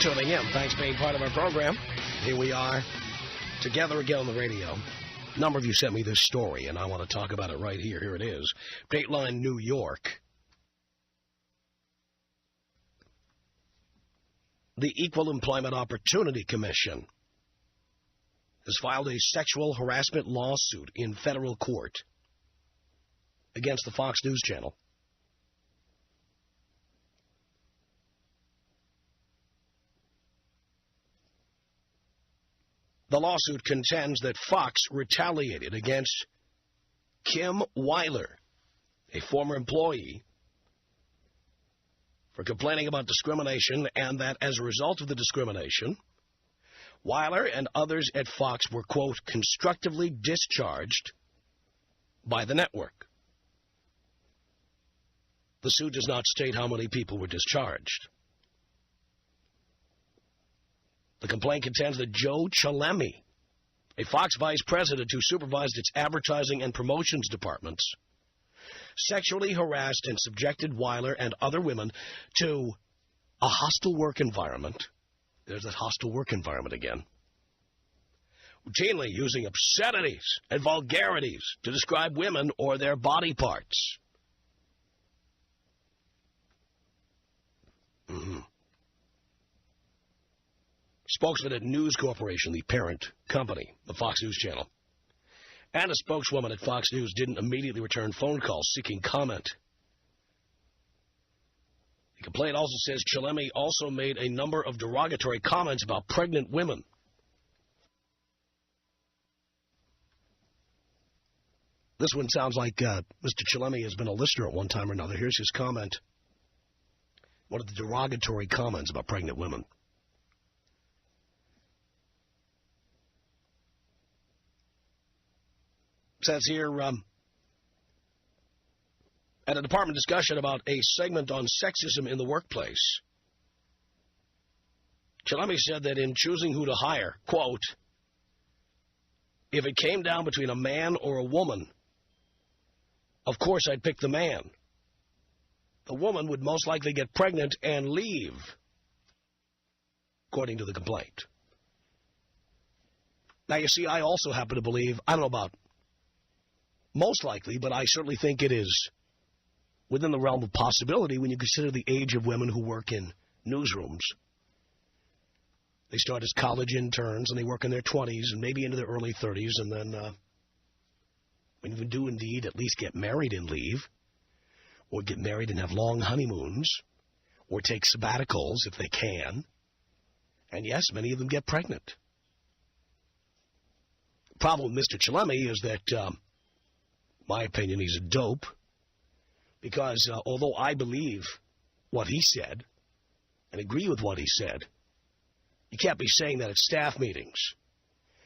tuning in. Thanks for being part of our program. Here we are, together again on the radio. A number of you sent me this story, and I want to talk about it right here. Here it is. Dateline New York. The Equal Employment Opportunity Commission has filed a sexual harassment lawsuit in federal court against the Fox News Channel. The lawsuit contends that Fox retaliated against Kim Weiler, a former employee, for complaining about discrimination, and that as a result of the discrimination, Weiler and others at Fox were, quote, constructively discharged by the network. The suit does not state how many people were discharged. The complaint contends that Joe Chalemi, a Fox vice president who supervised its advertising and promotions departments, sexually harassed and subjected Weiler and other women to a hostile work environment. There's that hostile work environment again. Routinely using obscenities and vulgarities to describe women or their body parts. Spokesman at News Corporation, the parent company, the Fox News Channel, and a spokeswoman at Fox News didn't immediately return phone calls seeking comment. The complaint also says Chalemi also made a number of derogatory comments about pregnant women. This one sounds like Mr. Chalemi has been a listener at one time or another. Here's his comment. One of the derogatory comments about pregnant women. It says here, at a department discussion about a segment on sexism in the workplace, Chalemi said that in choosing who to hire, quote, if it came down between a man or a woman, of course I'd pick the man. The woman would most likely get pregnant and leave, according to the complaint. Now, you see, I also happen to believe, I don't know about most likely, but I certainly think it is within the realm of possibility when you consider the age of women who work in newsrooms. They start as college interns, and they work in their 20s and maybe into their early 30s, and then when you do indeed at least get married and leave, or get married and have long honeymoons, or take sabbaticals if they can, and yes, many of them get pregnant. The problem with Mr. Chalemi is that, my opinion, he's a dope, because although I believe what he said and agree with what he said, you can't be saying that at staff meetings,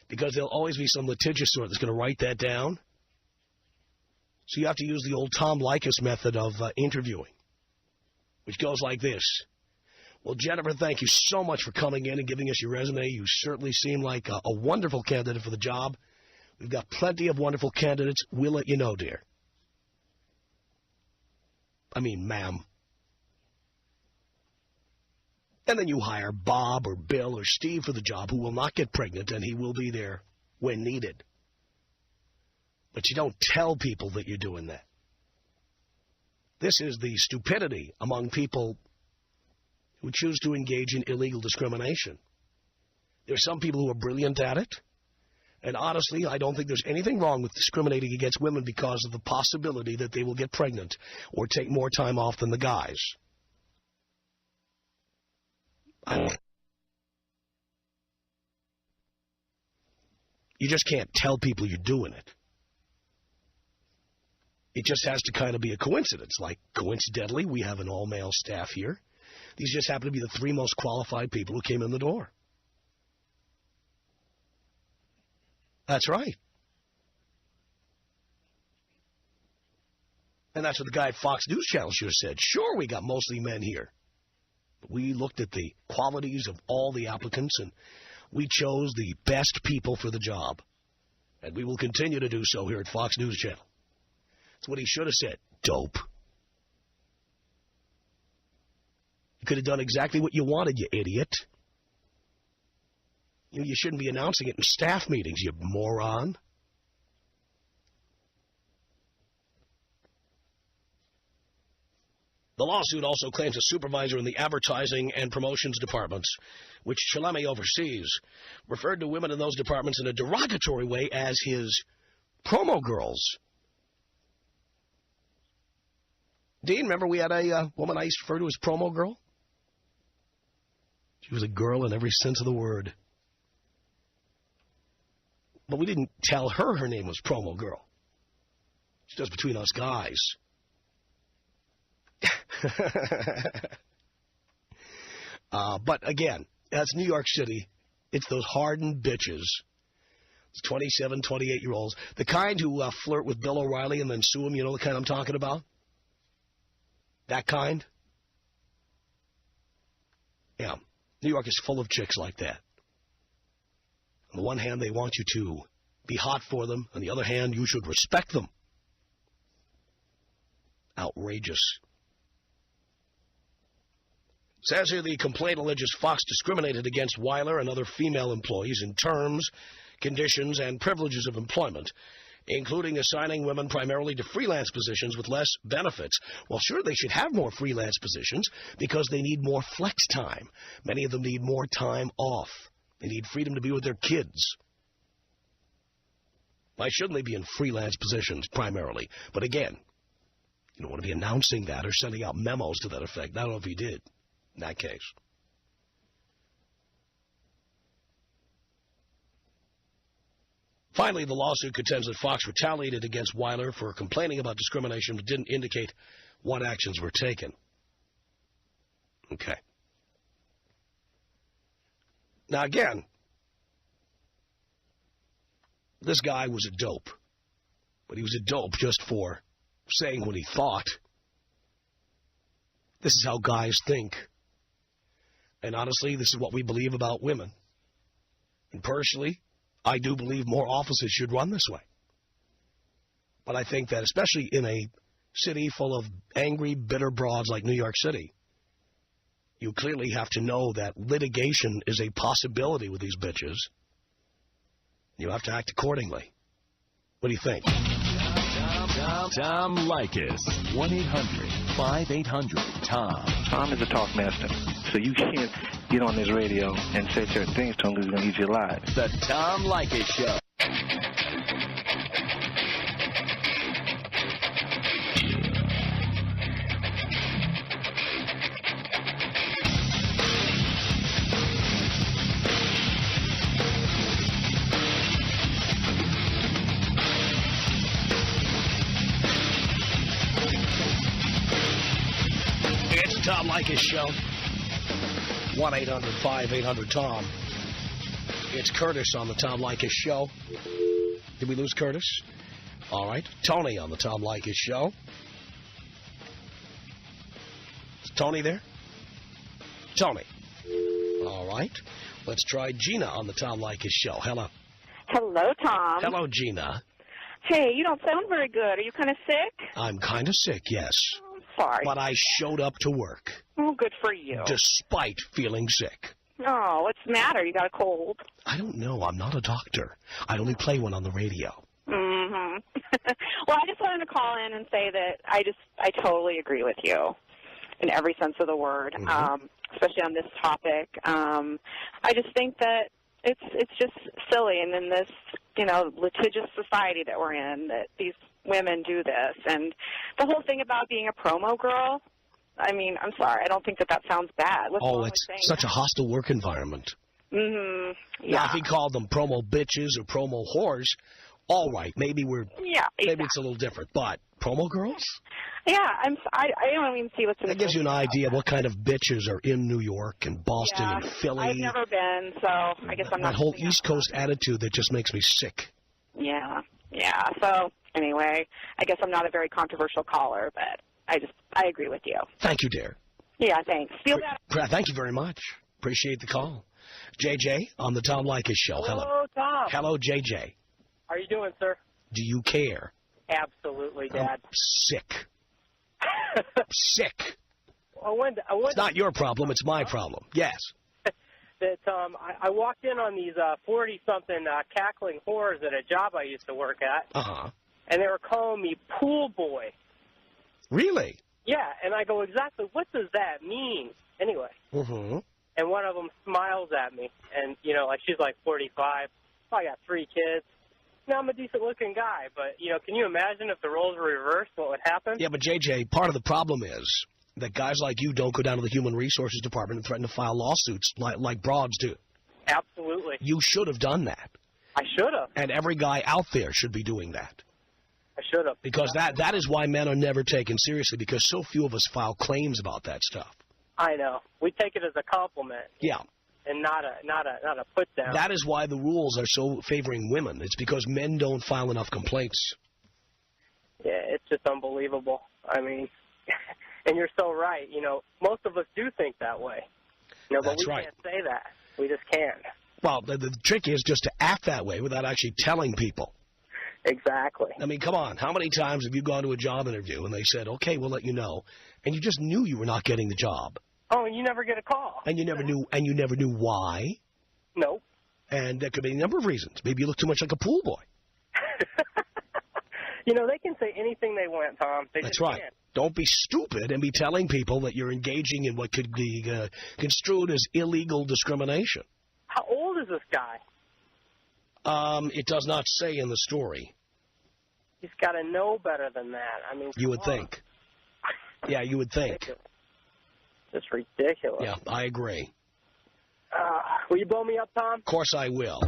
because there'll always be some litigious sort that's going to write that down. So you have to use the old Tom Likas method of interviewing, which goes like this. Well, Jennifer, thank you so much for coming in and giving us your resume. You certainly seem like a wonderful candidate for the job. We've got plenty of wonderful candidates. We'll let you know, dear. I mean, ma'am. And then you hire Bob or Bill or Steve for the job, who will not get pregnant, and he will be there when needed. But you don't tell people that you're doing that. This is the stupidity among people who choose to engage in illegal discrimination. There are some people who are brilliant at it. And honestly, I don't think there's anything wrong with discriminating against women because of the possibility that they will get pregnant or take more time off than the guys. You just can't tell people you're doing it. It just has to kind of be a coincidence. Like, coincidentally, we have an all-male staff here. These just happen to be the three most qualified people who came in the door. That's right. And that's what the guy at Fox News Channel should have said. Sure, we got mostly men here. But we looked at the qualities of all the applicants, and we chose the best people for the job. And we will continue to do so here at Fox News Channel. That's what he should have said. Dope. You could have done exactly what you wanted, you idiot. You shouldn't be announcing it in staff meetings, you moron. The lawsuit also claims a supervisor in the advertising and promotions departments, which Chalamet oversees, referred to women in those departments in a derogatory way as his promo girls. Dean, remember we had a woman I used to refer to as promo girl? She was a girl in every sense of the word. But we didn't tell her name was promo girl. It's just between us guys. But again, that's New York City. It's those hardened bitches. It's 27, 28-year-olds. The kind who flirt with Bill O'Reilly and then sue him, you know the kind I'm talking about? That kind? Yeah. New York is full of chicks like that. On the one hand, they want you to be hot for them. On the other hand, you should respect them. Outrageous. Says here the complaint alleges Fox discriminated against Weiler and other female employees in terms, conditions, and privileges of employment, including assigning women primarily to freelance positions with less benefits. Well, sure, they should have more freelance positions because they need more flex time. Many of them need more time off. They need freedom to be with their kids. Why shouldn't they be in freelance positions primarily? But again, you don't want to be announcing that or sending out memos to that effect. I don't know if you did in that case. Finally, the lawsuit contends that Fox retaliated against Weiler for complaining about discrimination but didn't indicate what actions were taken. Okay. Now, again, this guy was a dope. But he was a dope just for saying what he thought. This is how guys think. And honestly, this is what we believe about women. And personally, I do believe more offices should run this way. But I think that especially in a city full of angry, bitter broads like New York City, you clearly have to know that litigation is a possibility with these bitches. You have to act accordingly. What do you think? Tom Leykis. 1-800-5800-TOM. Tom is a talk master, so you can't get on this radio and say certain things to him because he's going to eat you alive. The Tom Leykis Show. Tom Leykis Show. 1-800-5800-TOM. It's Curtis on the Tom Leykis Show. Did we lose Curtis? All right. Tony on the Tom Leykis Show. Is Tony there? Tony. All right. Let's try Gina on the Tom Leykis Show. Hello. Hello, Tom. Hello, Gina. Hey, you don't sound very good. Are you kind of sick? I'm kind of sick, yes. I'm sorry. But I showed up to work. Oh, good for you. Despite feeling sick. Oh, what's the matter? You got a cold? I don't know. I'm not a doctor. I only play one on the radio. Mm-hmm. Well, I just wanted to call in and say that I totally agree with you in every sense of the word, especially on this topic. I just think that it's just silly, and in this, litigious society that we're in, that these women do this. And the whole thing about being a promo girl, I mean, I'm sorry, I don't think that sounds bad. It's such a hostile work environment. Mm-hmm. Yeah. Now, if he called them promo bitches or promo whores, all right, maybe it's a little different. But promo girls? Yeah, I don't even see what's in that gives you an idea of what kind of bitches are in New York and Boston and Philly. I've never been, so I guess I'm not. That whole East Coast attitude that just makes me sick. Yeah. So anyway, I guess I'm not a very controversial caller, but I agree with you. Thank you, dear. Yeah, thanks. Feel better. Thank you very much. Appreciate the call. JJ on the Tom Leykis Show. Hello, Tom. Hello, JJ. How are you doing, sir? Do you care? Absolutely, Dad. I'm sick. Sick. I wonder, It's not your problem. It's my problem. Yes. that I walked in on these 40-something cackling whores at a job I used to work at, and they were calling me pool boy. Really? Yeah, and I go, exactly, what does that mean? Anyway. And one of them smiles at me, and, you know, like she's like 45. I got 3 kids. Now, I'm a decent-looking guy, but, you know, can you imagine if the roles were reversed, what would happen? Yeah, but, JJ, part of the problem is that guys like you don't go down to the Human Resources Department and threaten to file lawsuits like broads do. Absolutely. You should have done that. I should have. And every guy out there should be doing that. I should have. Because that is why men are never taken seriously, because so few of us file claims about that stuff. I know. We take it as a compliment. Yeah. And not a put down. That is why the rules are so favoring women. It's because men don't file enough complaints. Yeah, it's just unbelievable. I mean, and you're so right. You know, most of us do think that way. You know, but That's we right. can't say that. We just can't. Well, the trick is just to act that way without actually telling people. Exactly. I mean, come on. How many times have you gone to a job interview and they said, okay, we'll let you know, and you just knew you were not getting the job? Oh, and you never get a call. And you never knew why? Nope. And there could be a number of reasons. Maybe you look too much like a pool boy. You know, they can say anything they want, Tom. They That's just right. can't. Don't be stupid and be telling people that you're engaging in what could be construed as illegal discrimination. How old is this guy? It does not say in the story. He's got to know better than that. I mean, You would think. Yeah, you would think. It's ridiculous. Yeah, I agree. Will you blow me up, Tom? Of course I will.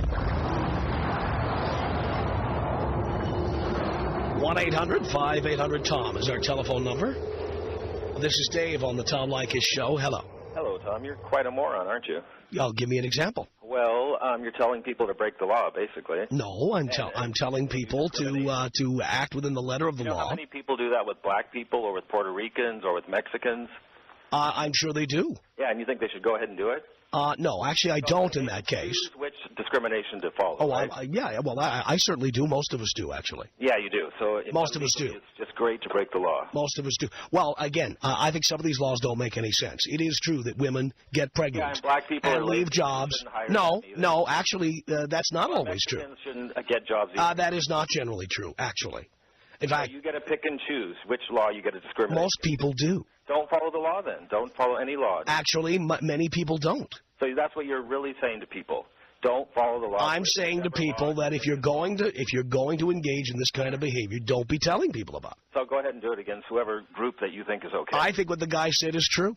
1-800-5800-TOM is our telephone number. This is Dave on the Tom Leykis Show. Hello. Hello, Tom. You're quite a moron, aren't you? Give me an example. Well, you're telling people to break the law, basically. No, I'm telling people to act within the letter of the law. How many people do that with black people or with Puerto Ricans or with Mexicans? I'm sure they do. Yeah, and you think they should go ahead and do it? No, actually, I don't in that case. Choose which discrimination to follow. Oh, right? I certainly do. Most of us do, actually. Yeah, you do. So most of us do. It's just great to break the law. Most of us do. Well, again, I think some of these laws don't make any sense. It is true that women get pregnant and black people and leave jobs. No, actually, that's not always true. Mexicans shouldn't get jobs either. That is not generally true, actually. In fact, you get to pick and choose which law you get to discriminate. Most people do. Don't follow the law, then. Don't follow any law. Actually, many people don't. So that's what you're really saying to people. Don't follow the law. I'm saying to people that if you're going to engage in this kind of behavior, don't be telling people about it. So go ahead and do it against whoever group that you think is okay. I think what the guy said is true.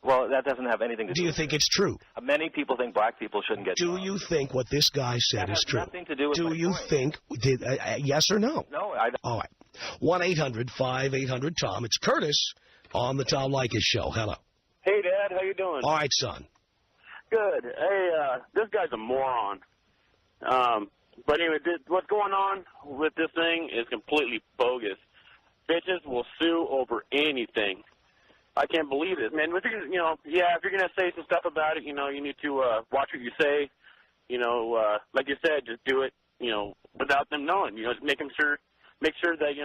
Well, that doesn't have anything to do. Do you think it's true? Many people think black people shouldn't get jobs. Do you think what this guy said is true? Nothing to do with Do you think? Yes or no? No, I don't. All right. 1-800-5800-TOM. It's Curtis on the Tom Leykis Show. Hello. Hey, Dad. How you doing? All right, son. Good. Hey, this guy's a moron. But anyway, what's going on with this thing is completely bogus. Bitches will sue over anything. I can't believe it, man. If you're gonna say some stuff about it, you need to watch what you say. Like you said, just do it, without them knowing. Make sure that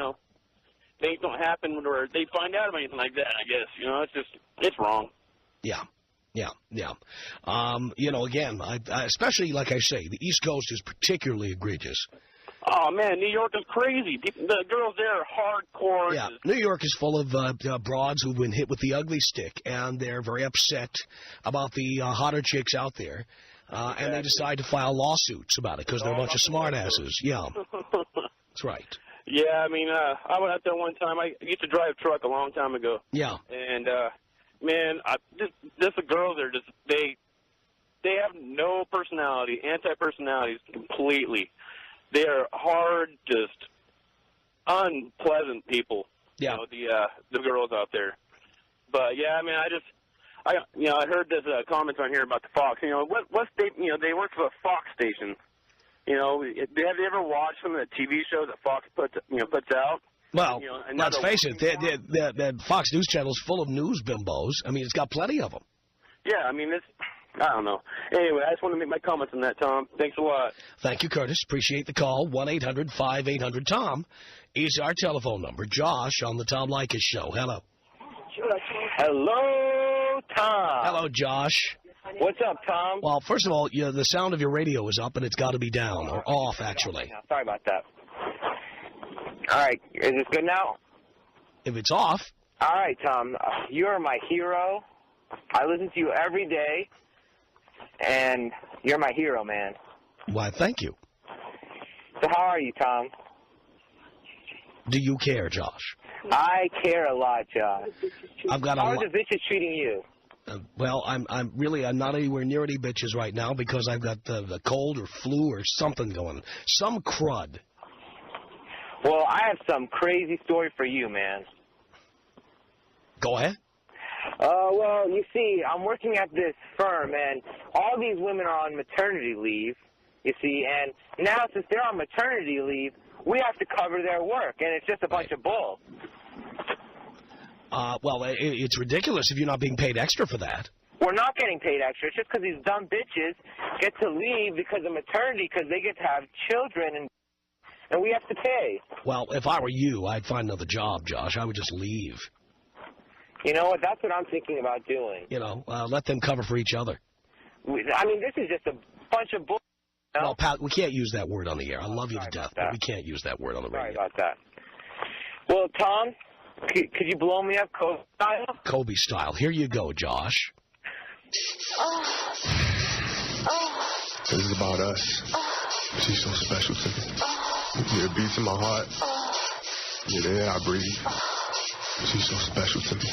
things don't happen or they find out about anything like that. I guess it's wrong. Yeah. Again, especially like I say, the East Coast is particularly egregious. Oh, man, New York is crazy. The girls there are hardcore. Yeah, New York is full of broads who've been hit with the ugly stick, and they're very upset about the hotter chicks out there, and they decide to file lawsuits about it because they're a bunch of smartasses. Yeah, that's right. Yeah, I mean, I went out there one time. I used to drive a truck a long time ago. Yeah. And, man, the girls are just, they have no personality, anti-personalities completely. They are hard, just unpleasant people. Yeah. The girls out there. But yeah, I mean, I heard this comments on here about the Fox. What state? They work for the Fox station. Have you ever watched some of the TV shows that Fox puts out? Well, let's face it, the Fox News Channel is full of news bimbos. I mean, it's got plenty of them. Yeah, I mean, I don't know. Anyway, I just want to make my comments on that, Tom. Thanks a lot. Thank you, Curtis. Appreciate the call. 1-800-5800-TOM is our telephone number. Josh on the Tom Leykis Show. Hello. Hello, Tom. Hello, Josh. What's up, Tom? Well, first of all, the sound of your radio is up, and it's got to be down, or off, actually. Sorry about that. All right, is this good now? If it's off. All right, Tom, you are my hero. I listen to you every day, and you're my hero, man. Why, thank you. So how are you, Tom? Do you care, Josh? I care a lot, Josh. I've got How are the bitches treating you? Well, I'm not anywhere near any bitches right now because I've got the cold or flu or something going. Some crud. Well, I have some crazy story for you, man. Go ahead. Well, you see, I'm working at this firm, and all these women are on maternity leave, you see, and now since they're on maternity leave, we have to cover their work, and it's just a bunch of bull. Well, it's ridiculous if you're not being paid extra for that. We're not getting paid extra. It's just because these dumb bitches get to leave because of maternity because they get to have children, and we have to pay. Well, if I were you, I'd find another job, Josh. I would just leave. You know what? That's what I'm thinking about doing. You know, let them cover for each other. I mean, this is just a bunch of bull. You know? Well, Pat, we can't use that word on the air. I love you to death, but we can't use that word on the radio. Sorry about that. Well, Tom, could you blow me up Kobe style? Kobe style. Here you go, Josh. This is about us. She's so special to me. Yeah, it beats in my heart. Yeah, the air I breathe. She's so special to me.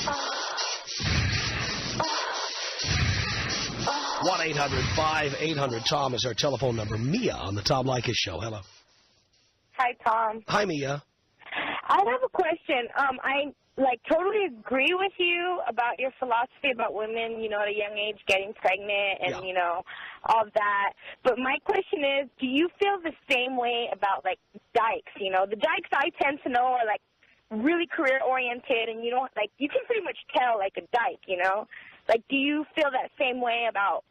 1-800-5800-TOM is our telephone number. Mia on the Tom Leykis Show. Hello. Hi, Tom. Hi, Mia. I have a question. I totally agree with you about your philosophy about women, at a young age getting pregnant and, all that. But my question is, do you feel the same way about, dykes? The dykes I tend to know are, really career-oriented, and you can pretty much tell, a dyke, do you feel that same way about,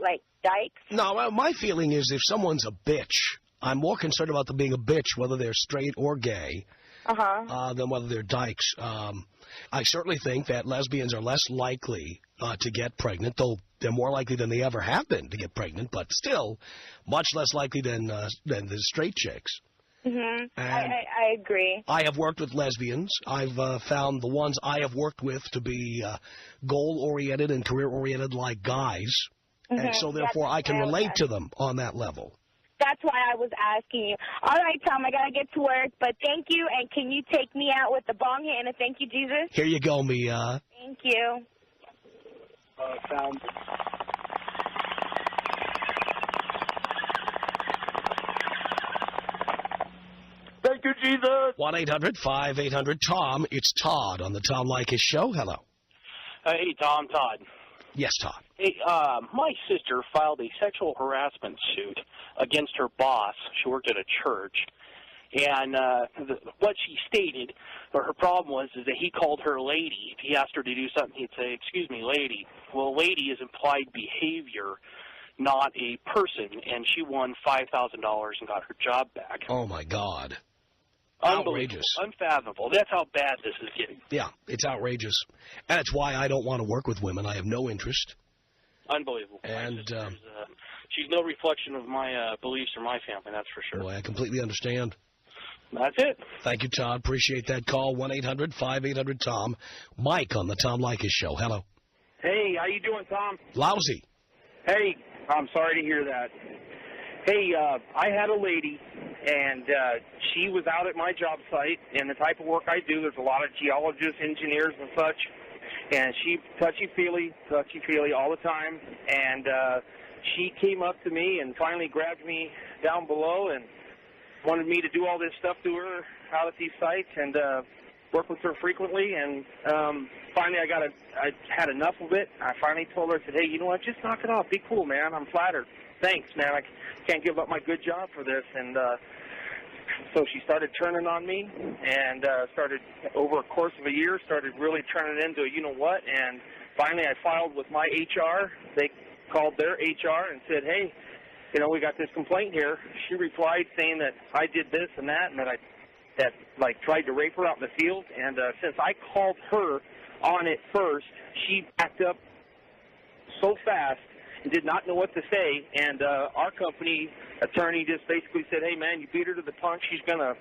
dykes? No, my feeling is if someone's a bitch, I'm more concerned about them being a bitch, whether they're straight or gay, than whether they're dykes. I certainly think that lesbians are less likely to get pregnant, though they're more likely than they ever have been to get pregnant, but still much less likely than the straight chicks. Mm-hmm. I agree. I have worked with lesbians. I've found the ones I have worked with to be goal-oriented and career-oriented like guys, and so therefore I can relate to them on that level. That's why I was asking you. All right, Tom, I got to get to work, but thank you, and can you take me out with the bong hit and a thank you, Jesus? Here you go, Mia. Thank you. Thank you, Jesus. 1-800-5800-TOM. It's Todd on the Tom Leykis Show. Hello. Hey, Tom, Todd. Yes, Todd. Hey, my sister filed a sexual harassment suit against her boss. She worked at a church. And what she stated, or her problem was, is that he called her lady. If he asked her to do something, he'd say, "Excuse me, lady." Well, lady is implied behavior, not a person. And she won $5,000 and got her job back. Oh, my God. Outrageous. Unfathomable. That's how bad this is getting. Yeah, it's outrageous. And it's why I don't want to work with women. I have no interest. Unbelievable. And she's no reflection of my beliefs or my family, that's for sure. Boy, I completely understand. That's it. Thank you, Todd. Appreciate that call. 1-800-5800-TOM. Mike on the Tom Leykis Show. Hello. Hey, how you doing, Tom? Lousy. Hey, I'm sorry to hear that. Hey, I had a lady, and she was out at my job site, and the type of work I do, there's a lot of geologists, engineers, and such, and she touchy-feely all the time, and she came up to me and finally grabbed me down below and wanted me to do all this stuff to her out at these sites and work with her frequently, and finally I had enough of it. I finally told her, I said, hey, you know what, just knock it off. Be cool, man. I'm flattered. Thanks, man. I can't give up my good job for this. And so she started turning on me and started, over a course of a year, started really turning into a you-know-what. And finally I filed with my HR. They called their HR and said, hey, you know, we got this complaint here. She replied saying that I did this and that like tried to rape her out in the field. And since I called her on it first, she backed up so fast and did not know what to say. And our company attorney just basically said, "Hey, man, you beat her to the punch. She's gonna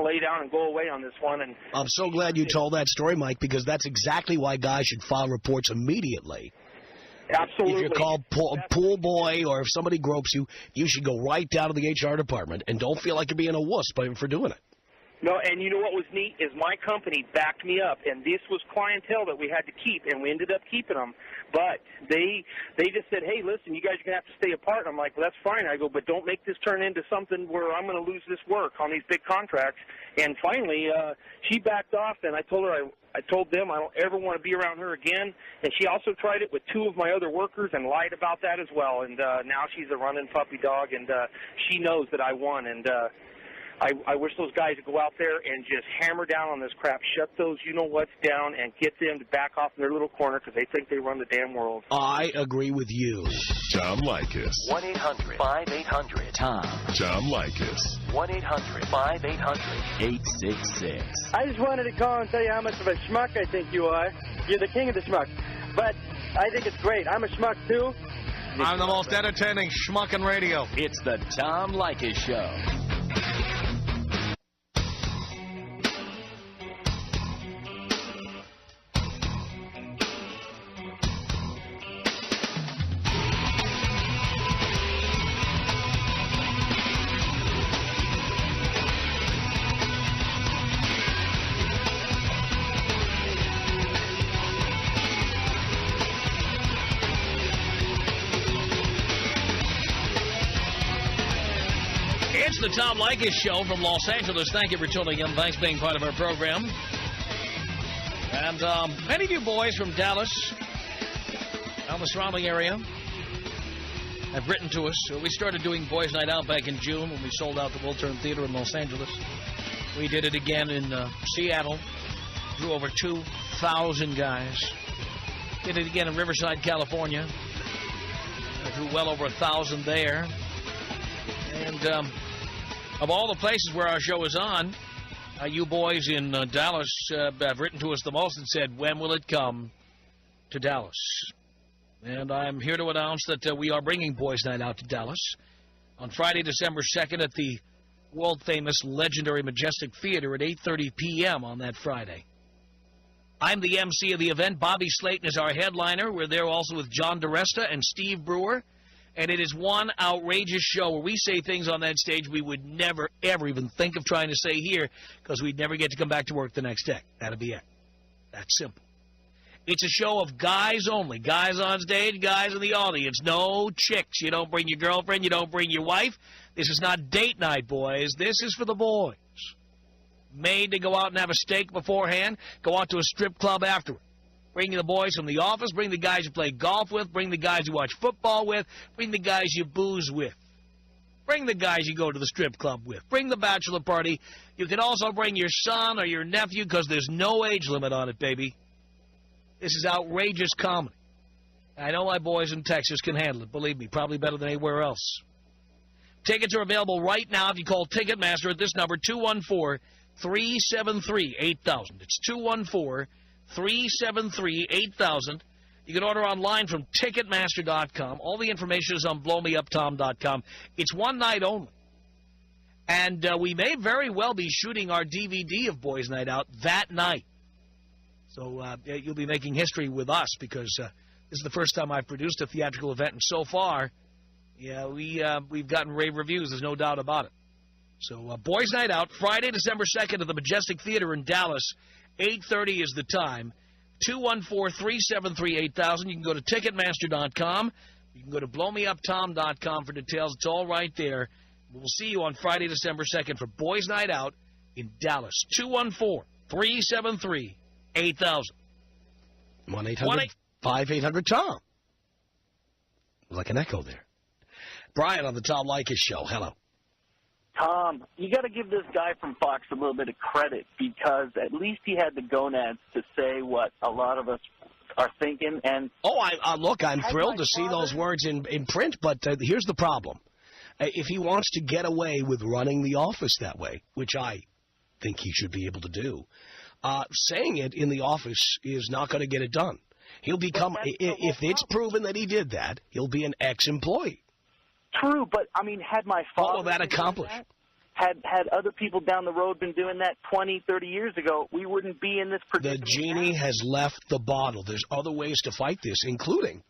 lay down and go away on this one." And I'm so glad you told that story, Mike, because that's exactly why guys should file reports immediately. Absolutely. If you're called pool boy or if somebody gropes you, you should go right down to the HR department and don't feel like you're being a wuss for doing it. No, and you know what was neat is my company backed me up, and this was clientele that we had to keep, and we ended up keeping them. But they just said, "Hey, listen, you guys are going to have to stay apart." And I'm like, "Well, that's fine." I go, "But don't make this turn into something where I'm going to lose this work on these big contracts." And finally, she backed off, and I told her I told them I don't ever want to be around her again. And she also tried it with 2 of my other workers and lied about that as well. And now she's a running puppy dog, and she knows that I won. And I wish those guys would go out there and just hammer down on this crap, shut those you-know-whats down, and get them to back off in their little corner because they think they run the damn world. I agree with you. Tom Leykis. 1-800-5800-TOM. Tom Leykis. 1-800-5800-866. I just wanted to call and tell you how much of a schmuck I think you are. You're the king of the schmuck. But I think it's great. I'm a schmuck, too. I'm the most entertaining schmuck in radio. It's the Tom Leykis Show. It's the Tom Leykis Show from Los Angeles. Thank you for tuning in. Thanks for being part of our program. And many of you boys from Dallas and the surrounding area have written to us. We started doing Boys Night Out back in June when we sold out the Wiltern Theater in Los Angeles. We did it again in Seattle. Drew over 2,000 guys. Did it again in Riverside, California. Drew well over 1,000 there. And of all the places where our show is on, you boys in Dallas have written to us the most and said, when will it come to Dallas? And I'm here to announce that we are bringing Boys Night Out to Dallas on Friday, December 2nd at the world-famous, legendary Majestic Theater at 8:30 p.m. on that Friday. I'm the MC of the event. Bobby Slayton is our headliner. We're there also with John DeResta and Steve Brewer. And it is one outrageous show where we say things on that stage we would never, ever even think of trying to say here because we'd never get to come back to work the next day. That'll be it. That's simple. It's a show of guys only. Guys on stage, guys in the audience. No chicks. You don't bring your girlfriend. You don't bring your wife. This is not date night, boys. This is for the boys. Made to go out and have a steak beforehand, go out to a strip club afterward. Bring the boys from the office, bring the guys you play golf with, bring the guys you watch football with, bring the guys you booze with. Bring the guys you go to the strip club with. Bring the bachelor party. You can also bring your son or your nephew because there's no age limit on it, baby. This is outrageous comedy. I know my boys in Texas can handle it, believe me, probably better than anywhere else. Tickets are available right now if you call Ticketmaster at this number, 214-373-8000. It's 214-373-8000. You can order online from Ticketmaster.com. All the information is on BlowMeUpTom.com. It's one night only. And we may very well be shooting our DVD of Boys Night Out that night. So you'll be making history with us because this is the first time I've produced a theatrical event. And so far, yeah, we've gotten rave reviews. There's no doubt about it. So Boys Night Out, Friday, December 2nd at the Majestic Theater in Dallas. 8:30 is the time. 214-373-8000. You can go to Ticketmaster.com. You can go to BlowMeUpTom.com for details. It's all right there. We'll see you on Friday, December 2nd for Boys Night Out in Dallas. 214-373-8000. 1-800-5800-TOM. Like an echo there. Brian on the Tom Leykis Show. Hello. Tom, you got to give this guy from Fox a little bit of credit because at least he had the gonads to say what a lot of us are thinking. And look, I'm thrilled to see those words in print, but here's the problem. If he wants to get away with running the office that way, which I think he should be able to do, saying it in the office is not going to get it done. He'll become, if it's proven that he did that, he'll be an ex-employee. True, but, I mean, had my father... What will that accomplish? Had other people down the road been doing that 20, 30 years ago, we wouldn't be in this predicament. The genie has left the bottle. There's other ways to fight this, including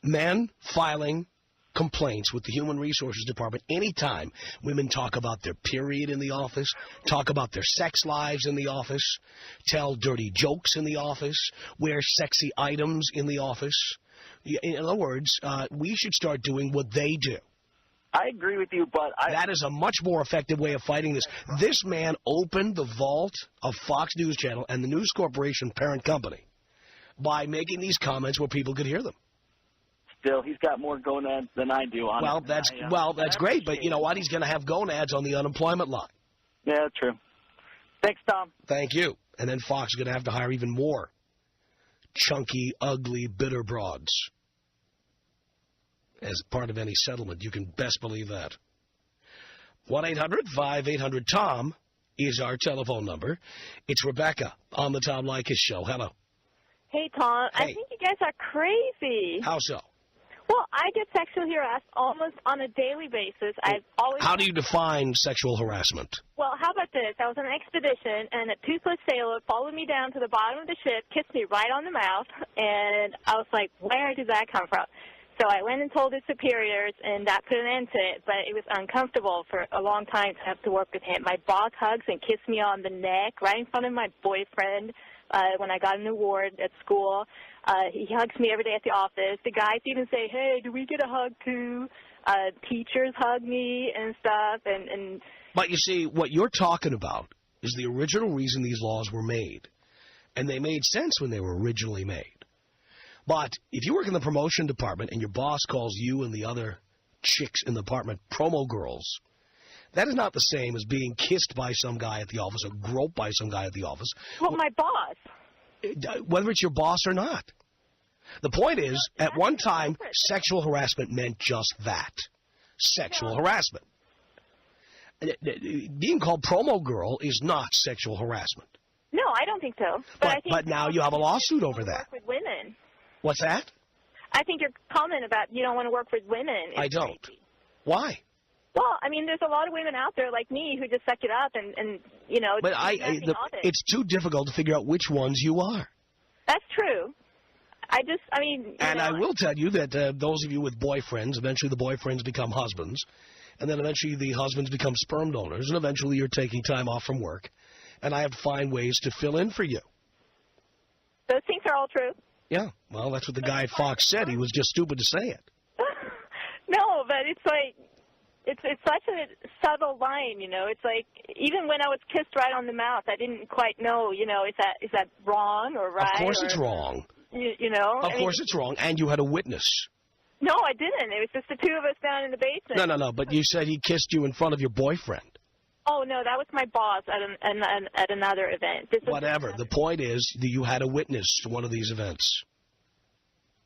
men filing complaints with the Human Resources Department anytime women talk about their period in the office, talk about their sex lives in the office, tell dirty jokes in the office, wear sexy items in the office. In other words, we should start doing what they do. I agree with you, but that is a much more effective way of fighting this. This man opened the vault of Fox News Channel and the News Corporation parent company by making these comments where people could hear them. Still, he's got more gonads than I do. That's great, but you know what? He's going to have gonads on the unemployment line. Yeah, true. Thanks, Tom. Thank you. And then Fox is going to have to hire even more chunky, ugly, bitter broads as part of any settlement. You can best believe that. 1-800-5800-TOM is our telephone number. It's Rebecca on the Tom Leykis Show. Hello. Hey, Tom. Hey. I think you guys are crazy. How so? Well, I get sexually harassed almost on a daily basis. I've always... How do you define sexual harassment? Well, how about this? I was on an expedition, and a toothless sailor followed me down to the bottom of the ship, kissed me right on the mouth, and I was like, where did that come from? So I went and told his superiors, and that put an end to it, but it was uncomfortable for a long time to have to work with him. My boss hugs and kissed me on the neck right in front of my boyfriend when I got an award at school. He hugs me every day at the office. The guys even say, hey, do we get a hug too? Teachers hug me and stuff. But you see, what you're talking about is the original reason these laws were made. And they made sense when they were originally made. But if you work in the promotion department and your boss calls you and the other chicks in the department promo girls, that is not the same as being kissed by some guy at the office or groped by some guy at the office. Well, my boss. Whether it's your boss or not. The point is, at one time, sexual harassment meant just that. Sexual harassment. Being called promo girl is not sexual harassment. No, I don't think so. But now you have a lawsuit over that. Work with women. What's that? I think your comment about you don't want to work with women is I don't. crazy. Why? Well, I mean, there's a lot of women out there like me who just suck it up and you know, but it's too difficult to figure out which ones you are. That's true. I will tell you that those of you with boyfriends, eventually the boyfriends become husbands, and then eventually the husbands become sperm donors, and eventually you're taking time off from work, and I have to find ways to fill in for you. Those things are all true. Yeah, well, that's what the guy at Fox said. He was just stupid to say it. No, but it's like, it's such a subtle line, you know. It's like, even when I was kissed right on the mouth, I didn't quite know, you know, is that wrong or right? Of course it's wrong. You know? Of course it's wrong, and you had a witness. No, I didn't. It was just the two of us down in the basement. No, but you said he kissed you in front of your boyfriend. Oh, no, that was my boss at another event. Whatever. The point is that you had a witness to one of these events.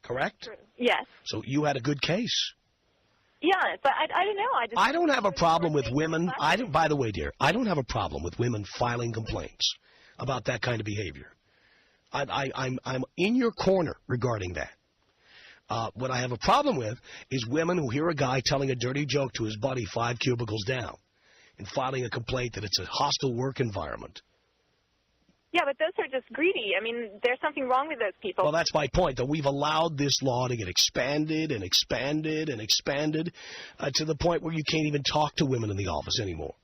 Correct? Yes. So you had a good case. Yeah, but I don't know. I don't have a problem with women. By the way, dear, I don't have a problem with women filing complaints about that kind of behavior. I'm in your corner regarding that. What I have a problem with is women who hear a guy telling a dirty joke to his buddy 5 cubicles down and filing a complaint that it's a hostile work environment. Yeah, but those are just greedy. I mean, there's something wrong with those people. Well, that's my point, that we've allowed this law to get expanded and expanded and expanded to the point where you can't even talk to women in the office anymore.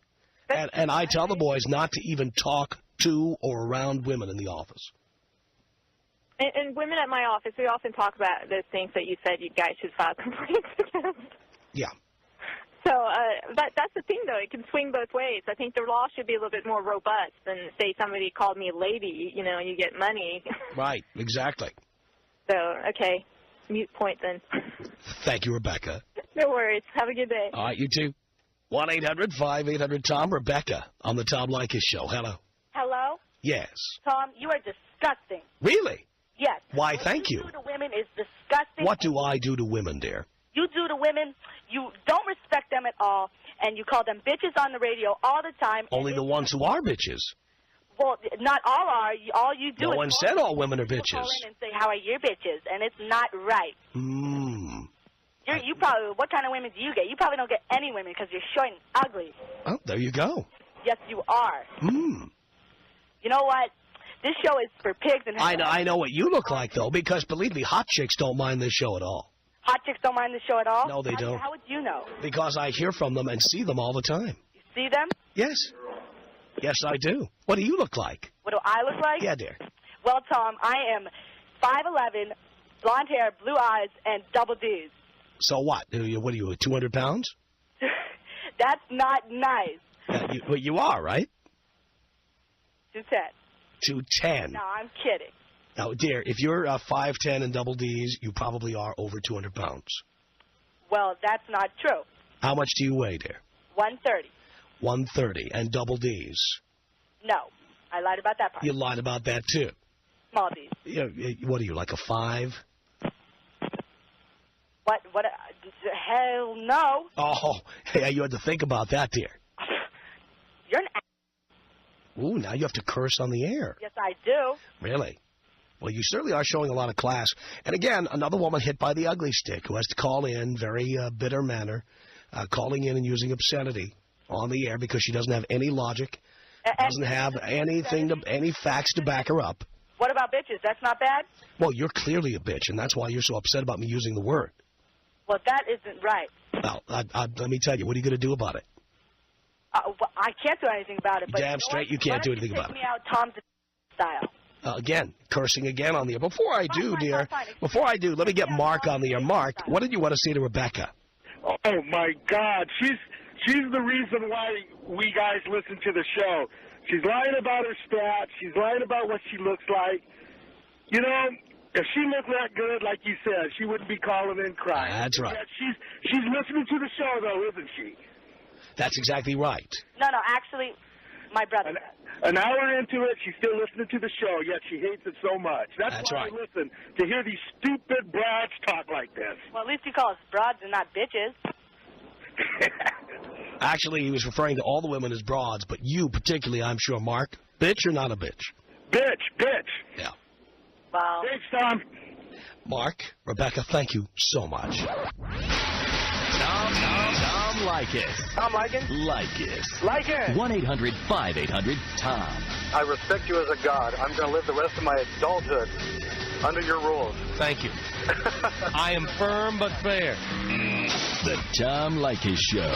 And I tell the boys not to even talk to or around women in the office. And women at my office, we often talk about those things that you said you guys should file complaints against. Yeah. So that's the thing, though. It can swing both ways. I think the law should be a little bit more robust than, say, somebody called me a lady, you know, and you get money. Right, exactly. So, okay, mute point then. Thank you, Rebecca. No worries. Have a good day. All right, you too. 1-800-5800-TOM, Rebecca on the Tom Leykis Show. Hello. Hello? Yes. Tom, you are disgusting. Really? Yes. Why, thank you. What you do to women is disgusting. What do I do to women, dear? You do to women, you don't respect them at all, and you call them bitches on the radio all the time. Only the ones who are bitches. Well, not all are. All you do No is one said all women are call bitches. in and say, how are your bitches? And it's not right. You probably, what kind of women do you get? You probably don't get any women because you're short and ugly. Oh, there you go. Yes, you are. You know what? This show is for pigs and... I know what you look like, though, because, believe me, hot chicks don't mind this show at all. Hot chicks don't mind the show at all? No, they don't. How would you know? Because I hear from them and see them all the time. You see them? Yes. Yes, I do. What do you look like? What do I look like? Yeah, dear. Well, Tom, I am 5'11", blonde hair, blue eyes, and double D's. So what? What are you, 200 pounds? That's not nice. But you are, right? 210. 210. No, I'm kidding. Now, dear, if you're 5'10" and double D's, you probably are over 200 pounds. Well, that's not true. How much do you weigh, dear? 130. 130 and double D's. No, I lied about that part. You lied about that, too. Small D's. What are you, like a 5? What? Hell no. Oh, hey, you had to think about that, dear. You're an ass. Ooh, now you have to curse on the air. Yes, I do. Really? Well, you certainly are showing a lot of class. And again, another woman hit by the ugly stick who has to call in very bitter manner, calling in and using obscenity on the air because she doesn't have any logic, doesn't have any facts to back her up. What about bitches? That's not bad? Well, you're clearly a bitch, and that's why you're so upset about me using the word. Well, that isn't right. Well, let me tell you, what are you going to do about it? I can't do anything about it. But Damn straight you can't do anything about it. Take me out Tom's style. Again, cursing again on the air. Before I do, dear, before I do, let me get Mark on the air. Mark, what did you want to say to Rebecca? Oh, my God. She's the reason why we guys listen to the show. She's lying about her stats. She's lying about what she looks like. You know, if she looked that good, like you said, she wouldn't be calling in crying. That's right. She's listening to the show, though, isn't she? That's exactly right. No, actually, my brother. An hour into it, she's still listening to the show, yet she hates it so much. That's why right. I listen, to hear these stupid broads talk like this. Well, at least you call us broads and not bitches. Actually, he was referring to all the women as broads, but you particularly, I'm sure, Mark. Bitch or not a bitch? Bitch. Yeah. Wow. Thanks, Tom. Mark, Rebecca, thank you so much. Tom Leykis. Tom Leykis? Leykis. Leykis. 1-800-5800-TOM. I respect you as a god. I'm going to live the rest of my adulthood under your rules. Thank you. I am firm but fair. The Tom Leykis Show.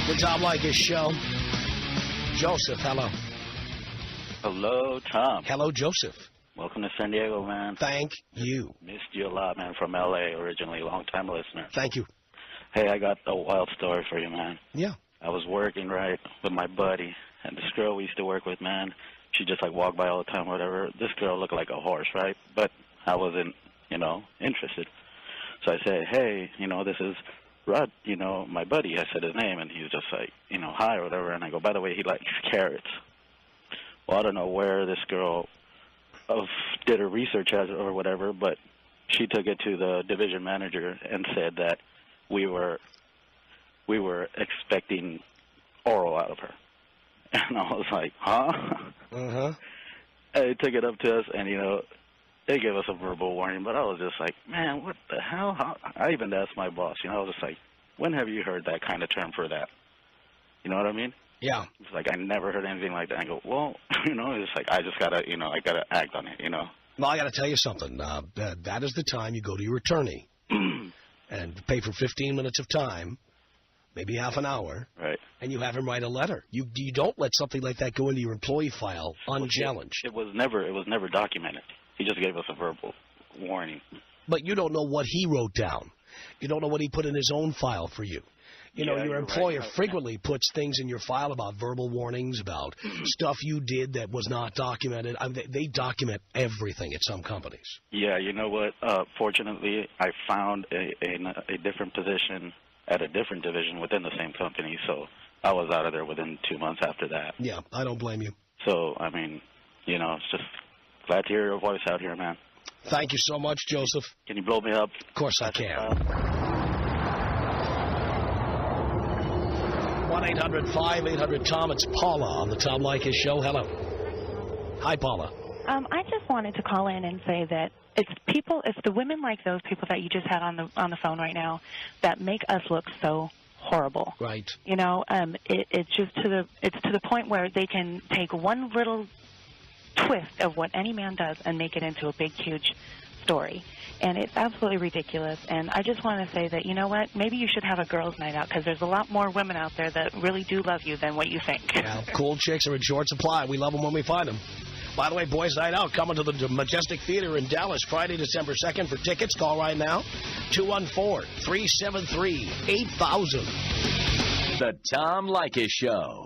The Tom Leykis Show. Joseph, hello. Hello, Tom. Hello, Joseph. Welcome to San Diego, man. Thank you. Missed you a lot, man, from L.A. originally, long-time listener. Thank you. Hey, I got a wild story for you, man. Yeah. I was working, right, with my buddy, and this girl we used to work with, man, she just, like, walked by all the time, whatever. This girl looked like a horse, right? But I wasn't, interested. So I said, hey, this is Rod, my buddy. I said his name, and he was just like, hi or whatever. And I go, by the way, he likes carrots. Well, I don't know where this girl did her research or whatever, but she took it to the division manager and said that we were expecting oral out of her. And I was like, huh? Uh-huh. And they took it up to us, and, they gave us a verbal warning, but I was just like, man, what the hell? I even asked my boss, I was just like, when have you heard that kind of term for that? You know what I mean? Yeah. It's like, I never heard anything like that. I go, well, it's like, I just got to, I got to act on it, Well, I got to tell you something. That is the time you go to your attorney and pay for 15 minutes of time, maybe half an hour, right? And you have him write a letter. You don't let something like that go into your employee file unchallenged. It was never documented. He just gave us a verbal warning. But you don't know what he wrote down. You don't know what he put in his own file for you. Your employer frequently puts things in your file about verbal warnings, about stuff you did that was not documented. They document everything at some companies. Yeah, you know what? Fortunately, I found a different position at a different division within the same company, so I was out of there within 2 months after that. Yeah, I don't blame you. So, I mean, it's just glad to hear your voice out here, man. Thank you so much, Joseph. Can you blow me up? Of course I can. 1-800-5800-TOM. It's Paula on the Tom Leykis Show. Hello. Hi, Paula. I just wanted to call in and say that it's the women like those people that you just had on the phone right now that make us look so horrible. Right. You know, it's to the point where they can take one little twist of what any man does and make it into a big, huge story. And it's absolutely ridiculous. And I just want to say that, you know what, maybe you should have a girls' night out because there's a lot more women out there that really do love you than what you think. Yeah, cool chicks are in short supply. We love them when we find them. By the way, Boys Night Out coming to the Majestic Theater in Dallas Friday, December 2nd. For tickets, call right now, 214-373-8000. The Tom Leykis Show.